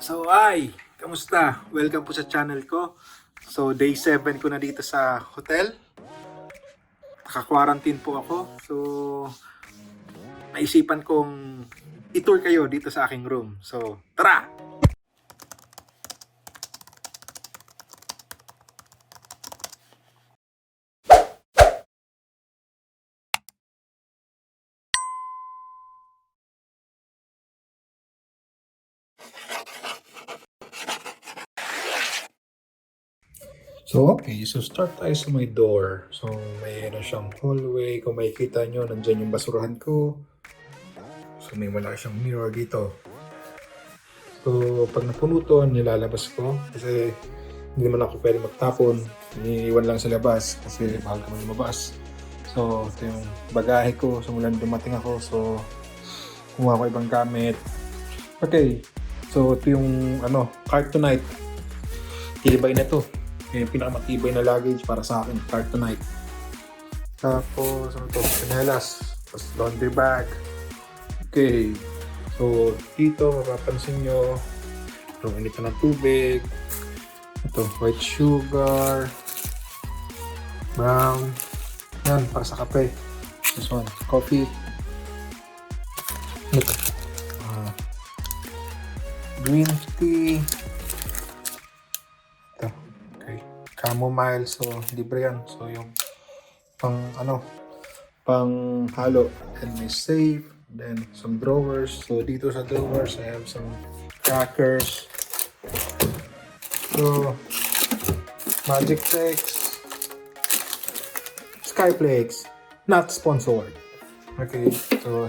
So, kamusta? Welcome po sa channel ko. So, day 7 ko na dito sa hotel. Naka-quarantine po ako. So, naisipan kong i-tour kayo dito sa aking room. So, tara! So, so start tayo sa may door. So, mayroon siyang hallway. Kung makikita nyo, nandyan yung basurahan ko. So, may wala siyang mirror dito. So, pag napuno to, nilalabas ko. Kasi, hindi naman ako pwede magtapon. Iniiwan lang sa labas. Kasi, mahal ka man lumabas. So, ito yung bagahe ko. So, mula dumating ako. So, kumuha ko ibang gamit. Okay. So, ito yung, Cartonite. Tibay na to. Yung pinakamatibay na luggage para sa akin, Cartonite. Tapos, pinelas. Tapos, laundry bag. Okay. So, dito, mapapansin nyo, itong init na ng tubig. Ito, white sugar. Brown. Yan, para sa kape. This one, coffee. Ito. Green tea. Chamomile, so libre yan. So yung pang halo. And may safe, then some drawers. So dito sa drawers I have some crackers. So Magic Flakes, Skyflakes, not sponsored. Okay, so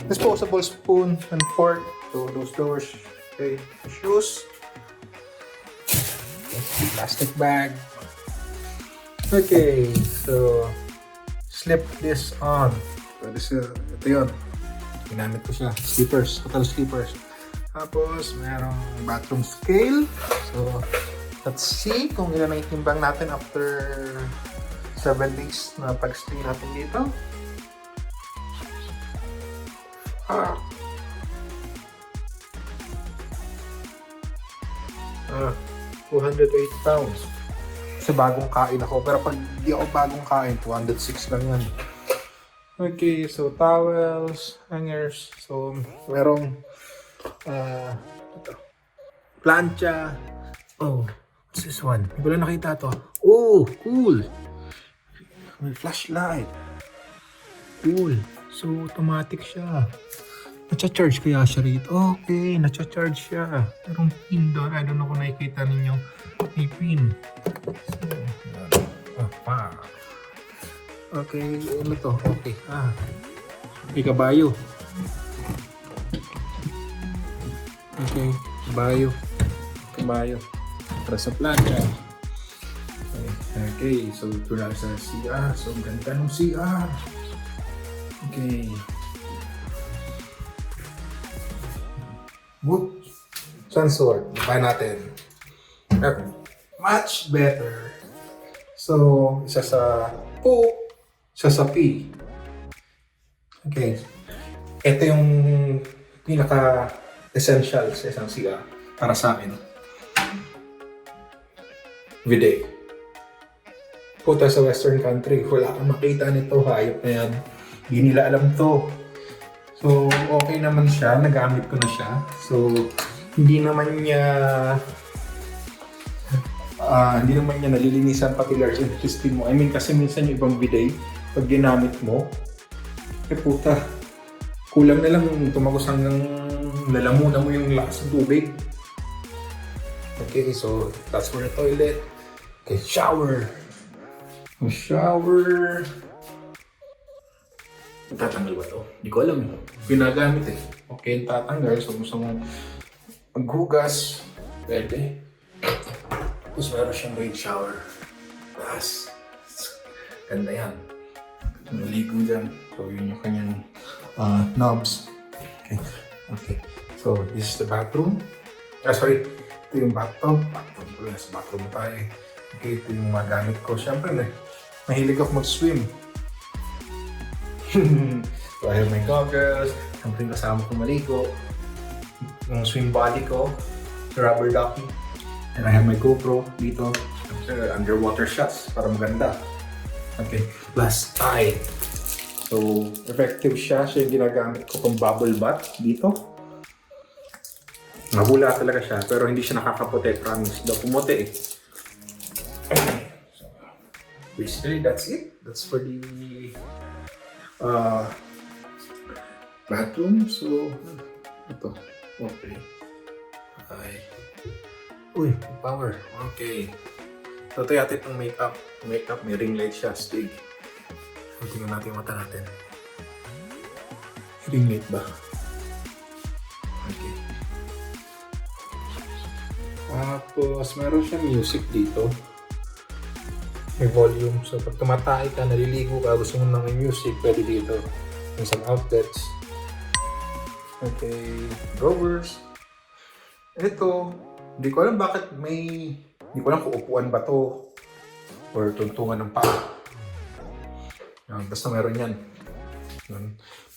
disposable spoon and fork. So those drawers. Okay, shoes. Plastic bag. Okay, so slip this on. So ito yun. Ginamit ko siya. Slippers, hotel slippers. Tapos, merong bathroom scale. So, let's see kung ilan ang itimbang natin after 7 days na pag-stay natin dito. 208 pounds. Kasi bagong kain ako. Pero pag di ako bagong kain, 206 lang yan. Okay, so towels, hangers. So, merong plancha. Oh, what's this one? Hindi ko lang nakita to. Oh, cool! May flashlight. Cool. So, automatic siya. Nacha-charge kaya siya rito. Okay, nacha-charge siya. Merong pin doon. I don't know kung nakikita ninyo. May pin. So, okay, ano to? Okay. May kabayo. Okay, kabayo. Kabayo. Para sa plancha. Okay, so ito na sa CR. So, ganda ng CR. Okay. Wood sensor. Buy natin. Much better. So, isa sa O, isa sa P. Okay. Ito yung pinaka-essential sa isang CR para sa akin. Bidet. Puta sa western country, wala kang makita nito. Hayop na yan. Hindi nila alam to. So, okay naman siya. Nagamit ko na siya. So, hindi naman niya nalilinisan pati large intestine mo. I mean, kasi minsan yung ibang bidet, pag ginamit mo, puta, kulang na lang tumagos hanggang lalamunan mo yung lakas ng tubig. Okay, so, that's for the toilet. Okay, shower. Shower. Tatanggal ba ito? Hindi ko alam. Pinagamit eh. Okay, tatanggal. So, gusto mong maghugas. Pwede. Tapos meron siyang rain shower. Tapos, ganda yan. Naligo dyan. So, yun yung kanyang knobs. Okay. Okay. So, this is the bathroom. Sorry. Ito yung bathtub. Sa bathroom tayo. Okay, ito yung magamit ko. Siyempre, mahilig ako mag-swim. So, I have my goggles. Something kasama ko maligo. yung swim body ko, rubber ducky. And I have my GoPro dito. Underwater shots para maganda. Okay, plus tie. So, effective siya. Siya yung ginagamit ko pang bubble bath dito. Mabula talaga siya, pero hindi siya nakakaputi. Promise. Daw pumuti eh. Okay. So, basically, that's it. That's for the bathroom. So, ito. Okay. Ay. Uy, power. Okay. So, ito yata itong makeup. Makeup, may ring light siya. Stig. Tingnan natin yung mata natin. Ring light ba? Okay. Tapos, meron siyang music dito. May volume. So, pag tumatay ka, naliligo ka, gusto mo na may music, pwede dito. May some outlets. Okay. Drawers. Ito. Hindi ko alam bakit may... Hindi ko alam kung upuan ba to or tuntungan ng paa. Basta meron yan.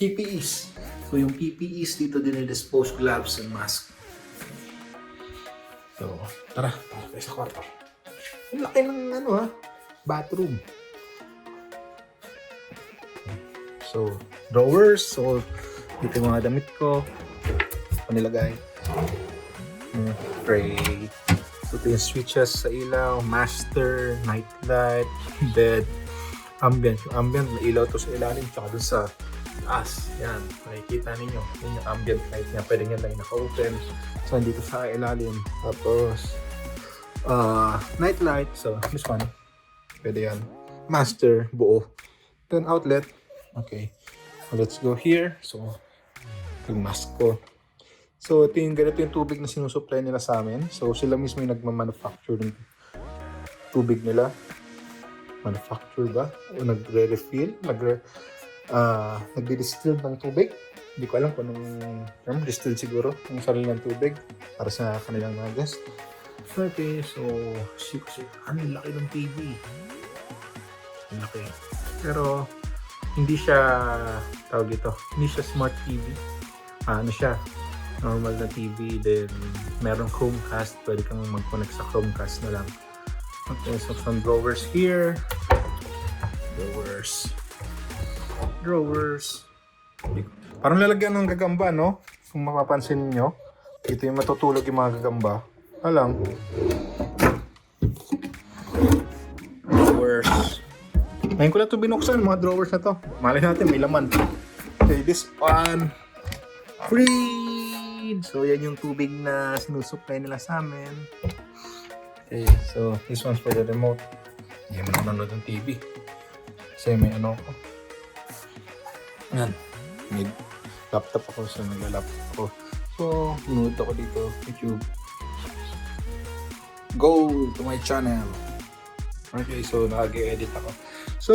PPEs. So yung PPEs dito din-dispose gloves and mask. So, tara tayo sa kwarto. Ang laki ng bathroom. So, drawers. So, dito yung mga damit ko. Panilagay. Tray. So, ito yung switches sa ilaw, master, night light, bed, ambient. Yung ambient, may ilaw to sa ilalim, tsaka dun sa taas. Yan, makikita ninyo. Yun yung ambient light niya. Pwede nga lang naka-open. So, dito sa ilalim. Tapos, night light. So, this one. Pwede yan. Master, buo. Then, outlet. Okay. So, let's go here. So, yung mask ko. So, ito yung ganito yung tubig na sinusupply nila sa amin. So, sila mismo yung nagmamanufacture ng tubig nila. Manufacture ba? O nagre-refill? Nagdi-distill ng tubig. Hindi ko alam kung anong term. Distill siguro. Yung sarili ng tubig. Para sa kanilang mga guest. Okay, so, ang laki ng TV. Ang laki. Pero, hindi siya, tawag ito, hindi siya smart TV. Ano siya? Normal na TV, then merong Chromecast, pwede kang mag-connect sa Chromecast na lang. Okay, so some drawers here. Drawers. Parang lalagyan ng gagamba, no? Kung mapapansin niyo, ito yung matutulog yung mga gagamba. Alam. Drawers. Ngayon ko lang ito binuksan, mga drawers na to. Malay natin, may laman. Okay, this one. Free! So, yan yung tubig na sinusupply nila sa amin. Okay, so this one's for the remote. Hindi mo nanonood ng TV. Kasi may ano ko. Yan. May laptop ako, so nagla-laptop ako. So, nanonood ako dito, YouTube. Go to my channel. Okay, so nag-edit ako. So,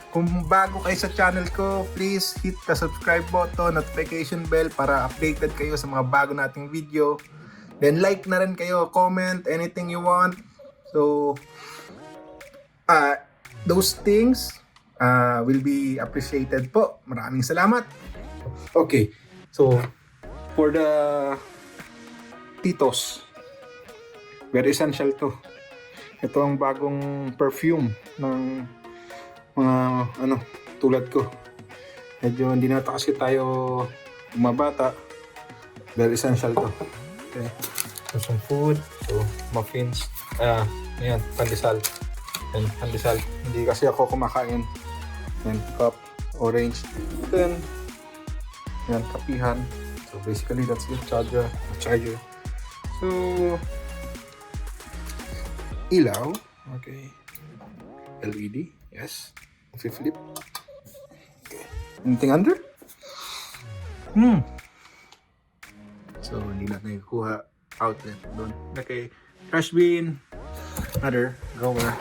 kung bago kayo sa channel ko, please hit the subscribe button, notification bell para updated kayo sa mga bago nating video. Then like na rin kayo, comment, anything you want. So, those things will be appreciated po. Maraming salamat. Okay, so for the titos, very essential to. Ito ang bagong perfume ng mga tulad ko. Medyo hindi na kasi tayo umabata. Very essential to. Okay. So some food. So muffins. Ayan, pandesal. And pandesal. Hindi kasi ako kumakain. And cup, orange. Then, ayan, kapihan. So basically that's it. Charger. So, ilaw. Okay. LED. Yes. Flip. Okay. Anything under? So, hindi natin kuha outlet doon. Okay. Trash bin. Another drawer.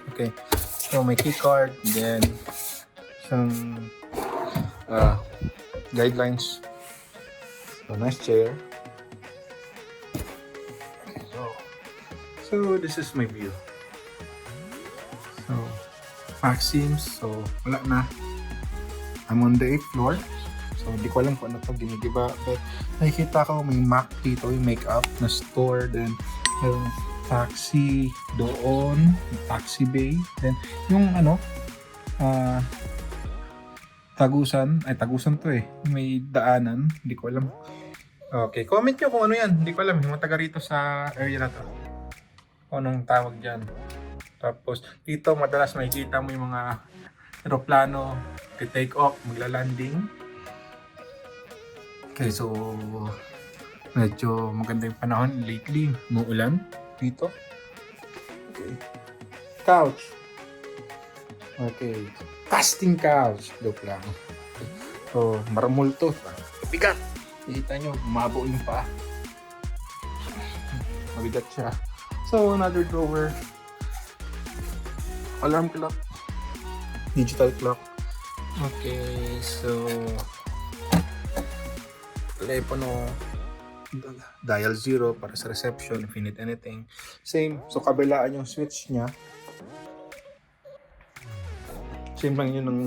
Okay. So, may key card. Then, some guidelines. So, nice chair. Okay. So, this is my view. So, Maxims, so wala na. I'm on the 8th floor. So, hindi ko alam kung ano to ginigiba. But, nakikita ko may MAC dito, yung makeup na store. Then, yung taxi doon, yung taxi bay. Then, yung tagusan to eh. May daanan, hindi ko alam. Okay, comment nyo kung ano yan. Hindi ko alam, yung mga taga rito sa area na to. Kung anong tawag dyan. Tapos, dito madalas makikita mo yung mga aeroplano, take off, magla-landing. Okay, so medyo maganda yung panahon lately. Muulan dito. Okay. Couch. Okay. Casting couch. Joke lang. So, maramol to. Bigat. Nakita nyo, umabo yung paa. Mabigat siya. So, another drawer. Alarm clock. Digital clock. Okay, so telepono, dial 0 para sa reception if you need anything. Same, so kabilaan yung switch niya. Same lang yun ng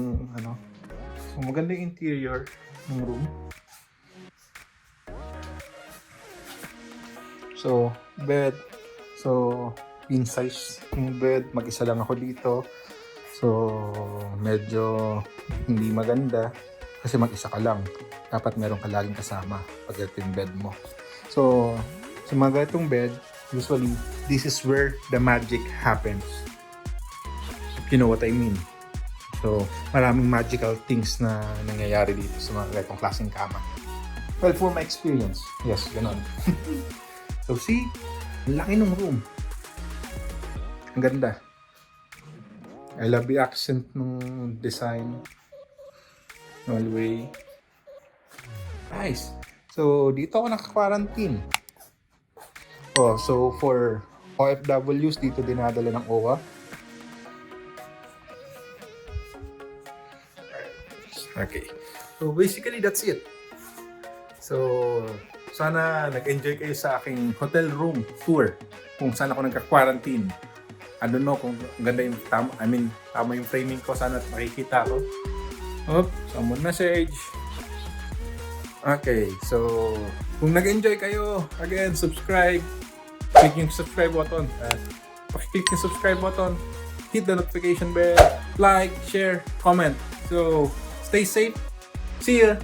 So maganda yung interior ng room. So, bed. So, queen size yung bed. Mag-isa lang ako dito. So, medyo hindi maganda kasi mag-isa ka lang. Dapat meron ka laging kasama pag ito yung bed mo. So, sa mga ganitong bed, usually, this is where the magic happens. If you know what I mean. So, maraming magical things na nangyayari dito sa mga ganitong klaseng kama. Well, for my experience, yes, ganun. So, see, ang laki ng room. Ang ganda. I love the accent ng design. Hallway. Nice. So, dito ako naka-quarantine. Oh, so for OFWs, dito dinadala ng OWA. Okay. So, basically, that's it. So, sana nag-enjoy kayo sa aking hotel room tour kung saan ako nagka-quarantine. I don't know kung ganda yung tama yung framing ko. Sana makikita ko. Oh, someone message. Okay, so kung nag-enjoy kayo, again, subscribe. Click yung subscribe button. Pakiclick yung subscribe button. Hit the notification bell. Like, share, comment. So, stay safe. See ya!